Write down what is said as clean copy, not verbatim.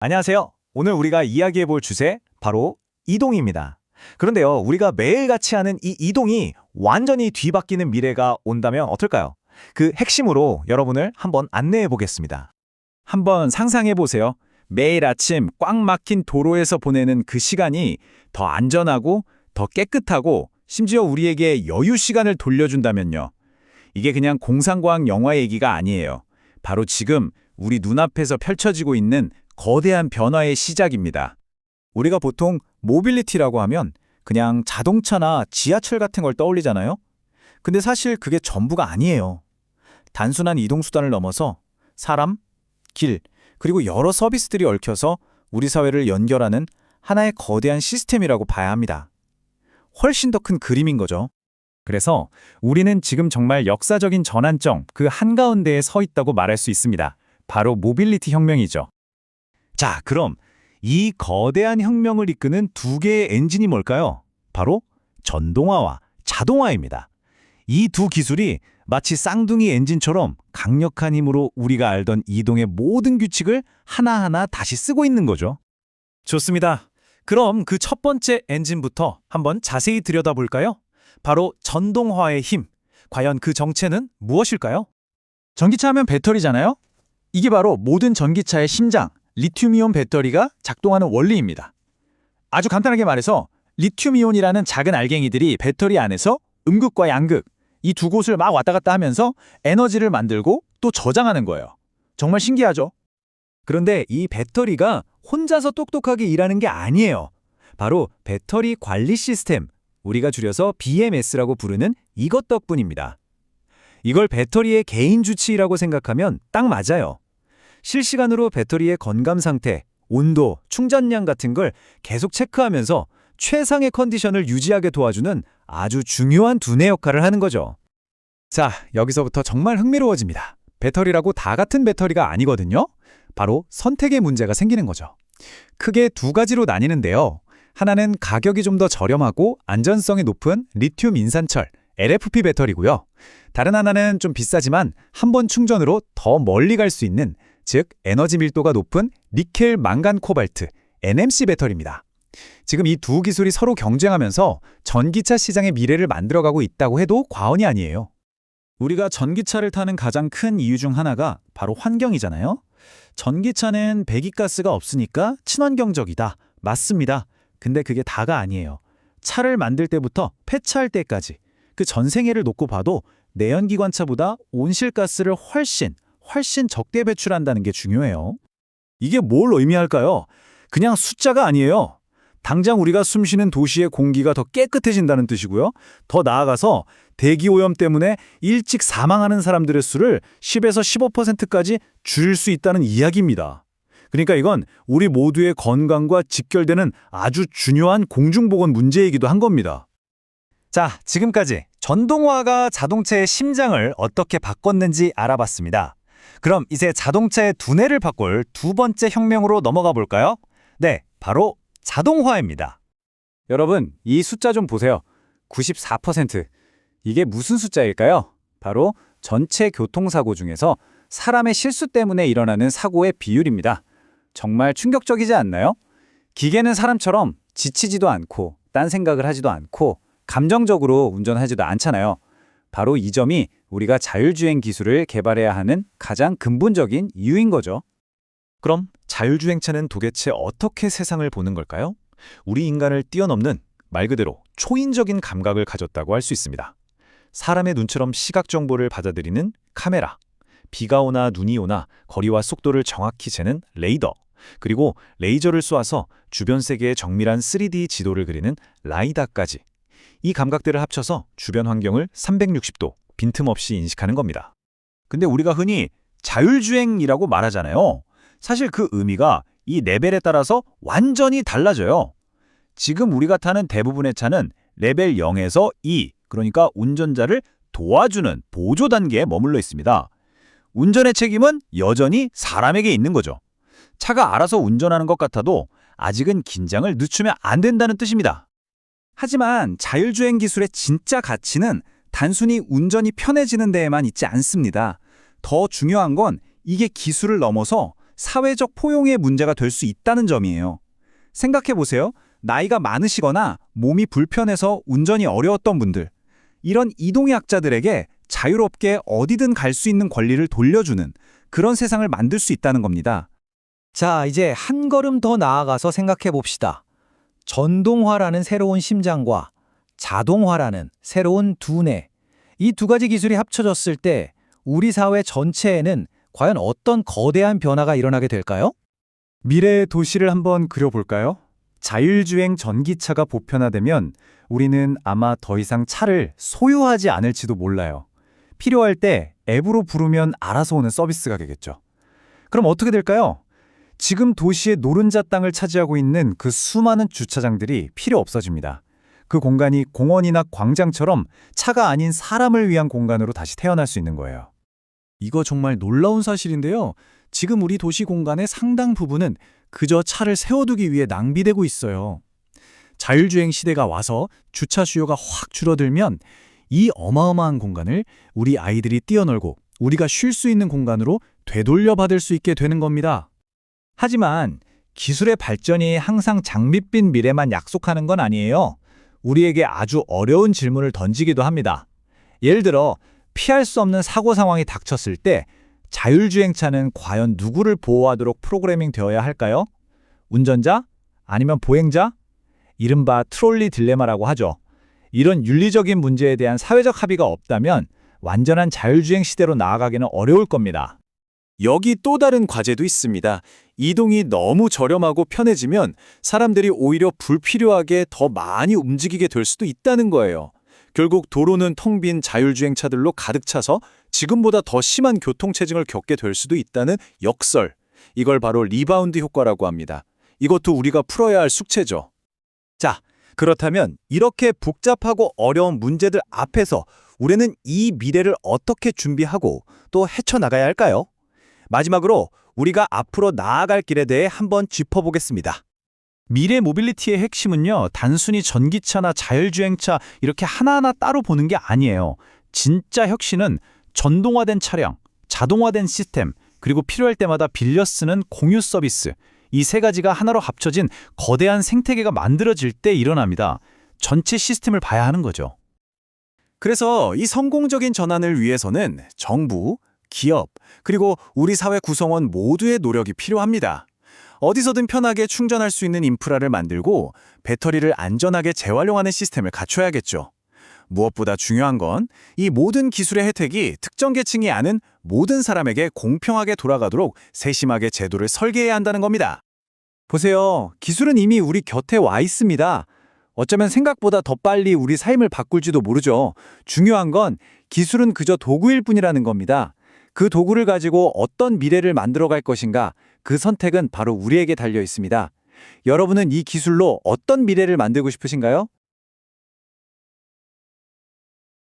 안녕하세요. 오늘 우리가 이야기해 볼 주제 바로 이동입니다. 그런데요, 우리가 매일같이 하는 이 이동이 완전히 뒤바뀌는 미래가 온다면 어떨까요? 그 핵심으로 여러분을 한번 안내해 보겠습니다. 한번 상상해 보세요. 매일 아침 꽉 막힌 도로에서 보내는 그 시간이 더 안전하고 더 깨끗하고 심지어 우리에게 여유 시간을 돌려준다면요. 이게 그냥 공상과학 영화 얘기가 아니에요. 바로 지금 우리 눈앞에서 펼쳐지고 있는 거대한 변화의 시작입니다. 우리가 보통 모빌리티라고 하면 그냥 자동차나 지하철 같은 걸 떠올리잖아요. 근데 사실 그게 전부가 아니에요. 단순한 이동수단을 넘어서 사람, 길, 그리고 여러 서비스들이 얽혀서 우리 사회를 연결하는 하나의 거대한 시스템이라고 봐야 합니다. 훨씬 더 큰 그림인 거죠. 그래서 우리는 지금 정말 역사적인 전환점 그 한가운데에 서 있다고 말할 수 있습니다. 바로 모빌리티 혁명이죠. 자, 그럼 이 거대한 혁명을 이끄는 두 개의 엔진이 뭘까요? 바로 전동화와 자동화입니다. 이 두 기술이 마치 쌍둥이 엔진처럼 강력한 힘으로 우리가 알던 이동의 모든 규칙을 하나하나 다시 쓰고 있는 거죠. 좋습니다. 그럼 그 첫 번째 엔진부터 한번 자세히 들여다볼까요? 바로 전동화의 힘. 과연 그 정체는 무엇일까요? 전기차 하면 배터리잖아요? 이게 바로 모든 전기차의 심장, 리튬이온 배터리가 작동하는 원리입니다. 아주 간단하게 말해서 리튬이온이라는 작은 알갱이들이 배터리 안에서 음극과 양극, 이 두 곳을 막 왔다 갔다 하면서 에너지를 만들고 또 저장하는 거예요. 정말 신기하죠? 그런데 이 배터리가 혼자서 똑똑하게 일하는 게 아니에요. 바로 배터리 관리 시스템, 우리가 줄여서 BMS라고 부르는 이것 덕분입니다. 이걸 배터리의 개인 주치의라고 생각하면 딱 맞아요. 실시간으로 배터리의 건강 상태, 온도, 충전량 같은 걸 계속 체크하면서 최상의 컨디션을 유지하게 도와주는 아주 중요한 두뇌 역할을 하는 거죠. 자, 여기서부터 정말 흥미로워집니다. 배터리라고 다 같은 배터리가 아니거든요. 바로 선택의 문제가 생기는 거죠. 크게 두 가지로 나뉘는데요. 하나는 가격이 좀 더 저렴하고 안전성이 높은 리튬 인산철, LFP 배터리고요. 다른 하나는 좀 비싸지만 한 번 충전으로 더 멀리 갈 수 있는, 즉 에너지 밀도가 높은 니켈 망간 코발트, NMC 배터리입니다. 지금 이 두 기술이 서로 경쟁하면서 전기차 시장의 미래를 만들어가고 있다고 해도 과언이 아니에요. 우리가 전기차를 타는 가장 큰 이유 중 하나가 바로 환경이잖아요. 전기차는 배기가스가 없으니까 친환경적이다. 맞습니다. 근데 그게 다가 아니에요. 차를 만들 때부터 폐차할 때까지 그 전생애를 놓고 봐도 내연기관차보다 온실가스를 훨씬 적게 배출한다는 게 중요해요. 이게 뭘 의미할까요? 그냥 숫자가 아니에요. 당장 우리가 숨쉬는 도시의 공기가 더 깨끗해진다는 뜻이고요. 더 나아가서 대기오염 때문에 일찍 사망하는 사람들의 수를 10에서 15%까지 줄일 수 있다는 이야기입니다. 그러니까 이건 우리 모두의 건강과 직결되는 아주 중요한 공중보건 문제이기도 한 겁니다. 자, 지금까지 전동화가 자동차의 심장을 어떻게 바꿨는지 알아봤습니다. 그럼 이제 자동차의 두뇌를 바꿀 두 번째 혁명으로 넘어가 볼까요? 네, 바로 자동화입니다. 여러분, 이 숫자 좀 보세요. 94%. 이게 무슨 숫자일까요? 바로 전체 교통사고 중에서 사람의 실수 때문에 일어나는 사고의 비율입니다. 정말 충격적이지 않나요? 기계는 사람처럼 지치지도 않고 딴 생각을 하지도 않고 감정적으로 운전하지도 않잖아요. 바로 이 점이 우리가 자율주행 기술을 개발해야 하는 가장 근본적인 이유인 거죠. 그럼 자율주행차는 도대체 어떻게 세상을 보는 걸까요? 우리 인간을 뛰어넘는 말 그대로 초인적인 감각을 가졌다고 할 수 있습니다. 사람의 눈처럼 시각 정보를 받아들이는 카메라, 비가 오나 눈이 오나 거리와 속도를 정확히 재는 레이더, 그리고 레이저를 쏘아서 주변 세계의 정밀한 3D 지도를 그리는 라이다까지. 이 감각들을 합쳐서 주변 환경을 360도 빈틈없이 인식하는 겁니다. 근데 우리가 흔히 자율주행이라고 말하잖아요. 사실 그 의미가 이 레벨에 따라서 완전히 달라져요. 지금 우리가 타는 대부분의 차는 레벨 0에서 2, 그러니까 운전자를 도와주는 보조 단계에 머물러 있습니다. 운전의 책임은 여전히 사람에게 있는 거죠. 차가 알아서 운전하는 것 같아도 아직은 긴장을 늦추면 안 된다는 뜻입니다. 하지만 자율주행 기술의 진짜 가치는 단순히 운전이 편해지는 데에만 있지 않습니다. 더 중요한 건 이게 기술을 넘어서 사회적 포용의 문제가 될 수 있다는 점이에요. 생각해 보세요. 나이가 많으시거나 몸이 불편해서 운전이 어려웠던 분들. 이런 이동약자들에게 자유롭게 어디든 갈 수 있는 권리를 돌려주는 그런 세상을 만들 수 있다는 겁니다. 자, 이제 한 걸음 더 나아가서 생각해 봅시다. 전동화라는 새로운 심장과 자동화라는 새로운 두뇌. 이 두 가지 기술이 합쳐졌을 때 우리 사회 전체에는 과연 어떤 거대한 변화가 일어나게 될까요? 미래의 도시를 한번 그려볼까요? 자율주행 전기차가 보편화되면 우리는 아마 더 이상 차를 소유하지 않을지도 몰라요. 필요할 때 앱으로 부르면 알아서 오는 서비스가 되겠죠. 그럼 어떻게 될까요? 지금 도시의 노른자 땅을 차지하고 있는 그 수많은 주차장들이 필요 없어집니다. 그 공간이 공원이나 광장처럼 차가 아닌 사람을 위한 공간으로 다시 태어날 수 있는 거예요. 이거 정말 놀라운 사실인데요. 지금 우리 도시 공간의 상당 부분은 그저 차를 세워두기 위해 낭비되고 있어요. 자율주행 시대가 와서 주차 수요가 확 줄어들면 이 어마어마한 공간을 우리 아이들이 뛰어놀고 우리가 쉴 수 있는 공간으로 되돌려받을 수 있게 되는 겁니다. 하지만 기술의 발전이 항상 장밋빛 미래만 약속하는 건 아니에요. 우리에게 아주 어려운 질문을 던지기도 합니다. 예를 들어 피할 수 없는 사고 상황이 닥쳤을 때 자율주행차는 과연 누구를 보호하도록 프로그래밍 되어야 할까요? 운전자? 아니면 보행자? 이른바 트롤리 딜레마라고 하죠. 이런 윤리적인 문제에 대한 사회적 합의가 없다면 완전한 자율주행 시대로 나아가기는 어려울 겁니다. 여기 또 다른 과제도 있습니다. 이동이 너무 저렴하고 편해지면 사람들이 오히려 불필요하게 더 많이 움직이게 될 수도 있다는 거예요. 결국 도로는 텅 빈 자율주행차들로 가득 차서 지금보다 더 심한 교통체증을 겪게 될 수도 있다는 역설. 이걸 바로 리바운드 효과라고 합니다. 이것도 우리가 풀어야 할 숙제죠. 자, 그렇다면 이렇게 복잡하고 어려운 문제들 앞에서 우리는 이 미래를 어떻게 준비하고 또 헤쳐나가야 할까요? 마지막으로 우리가 앞으로 나아갈 길에 대해 한번 짚어보겠습니다. 미래 모빌리티의 핵심은요, 단순히 전기차나 자율주행차 이렇게 하나하나 따로 보는 게 아니에요. 진짜 혁신은 전동화된 차량, 자동화된 시스템, 그리고 필요할 때마다 빌려 쓰는 공유 서비스, 이 세 가지가 하나로 합쳐진 거대한 생태계가 만들어질 때 일어납니다. 전체 시스템을 봐야 하는 거죠. 그래서 이 성공적인 전환을 위해서는 정부, 기업, 그리고 우리 사회 구성원 모두의 노력이 필요합니다. 어디서든 편하게 충전할 수 있는 인프라를 만들고 배터리를 안전하게 재활용하는 시스템을 갖춰야겠죠. 무엇보다 중요한 건 이 모든 기술의 혜택이 특정 계층이 아는 모든 사람에게 공평하게 돌아가도록 세심하게 제도를 설계해야 한다는 겁니다. 보세요. 기술은 이미 우리 곁에 와 있습니다. 어쩌면 생각보다 더 빨리 우리 삶을 바꿀지도 모르죠. 중요한 건 기술은 그저 도구일 뿐이라는 겁니다. 그 도구를 가지고 어떤 미래를 만들어갈 것인가, 그 선택은 바로 우리에게 달려 있습니다. 여러분은 이 기술로 어떤 미래를 만들고 싶으신가요?